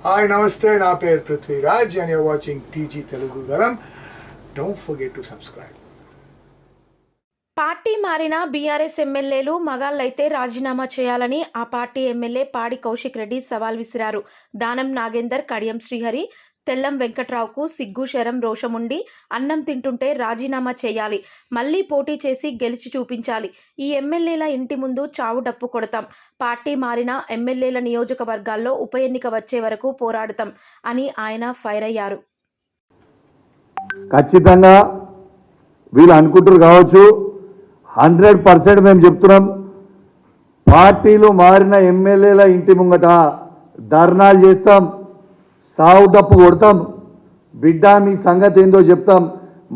Hi నమస్తే, నా పేరు Prithviraj and you're watching TG Telugu Galam. Don't forget to subscribe. Party మారిన బీఆర్ఎస్ ఎమ్మెల్యేలు మగాళ్ళైతే రాజీనామా చేయాలని ఆ పార్టీ ఎమ్మెల్యే పాడి కౌశిక్ రెడ్డి సవాల్ విసిరారు. దానం నాగేందర్, కడియం శ్రీహరి, తెల్లం వెంకట్రావుకు సిగ్గు శరం రోషముండి అన్నం తింటుంటే రాజీనామా చేయాలి, మళ్లీ పోటీ చేసి గెలిచి చూపించాలి. ఈ ఎమ్మెల్యేల ఇంటి ముందు చావు డప్పు కొడతాం. పార్టీ మారిన ఎమ్మెల్యేల నియోజకవర్గాల్లో ఉప ఎన్నిక వచ్చే వరకు పోరాడతాం అని ఆయన ఫైర్ అయ్యారు. ఖచ్చితంగా వీళ్ళు అనుకుంటారు కావచ్చు, 100% మేము చెప్తున్నాం. పార్టీలు మారిన ఎమ్మెల్యేల ఇంటి ముంగట ధర్నాలు చేస్తాం, సావు డప్పు కొడతాం, బిడ్డ మీ సంగతి ఏందో చెప్తాం,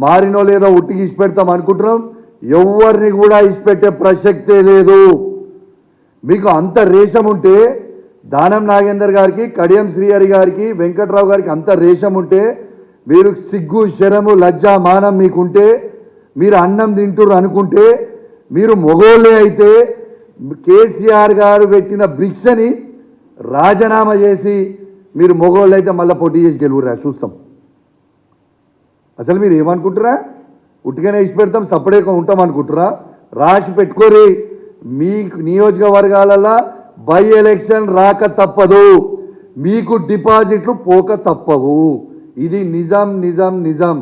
మారినో లేదో ఉట్టికి ఇచ్చిపెడతాం అనుకుంటున్నాం. ఎవరిని కూడా ఇచ్చిపెట్టే ప్రసక్తే లేదు. మీకు అంత రేషం ఉంటే దానం నాగేందర్ గారికి, కడియం శ్రీహరి గారికి, వెంకట్రావు గారికి అంత రేషం ఉంటే, మీరు సిగ్గు శరము లజ్జ మానం మీకుంటే, మీరు అన్నం తింటురు అనుకుంటే, మీరు మొగోళ్ళే అయితే కేసీఆర్ గారు పెట్టిన భిక్షని రాజీనామా చేసి మీరు మొగోళ్ళు అయితే మళ్ళీ పోటీ చేసి గెలువురా చూస్తాం. అసలు మీరు ఏమనుకుంటారా? ఉట్టిగానే ఇచ్చి పెడతాం, సపరేట్గా ఉంటాం అనుకుంటారా? రాసి పెట్టుకోరి. మీ నియోజకవర్గాలలో బై ఎలక్షన్ రాక తప్పదు, మీకు డిపాజిట్లు పోక తప్పవు. ఇది నిజం నిజం నిజం.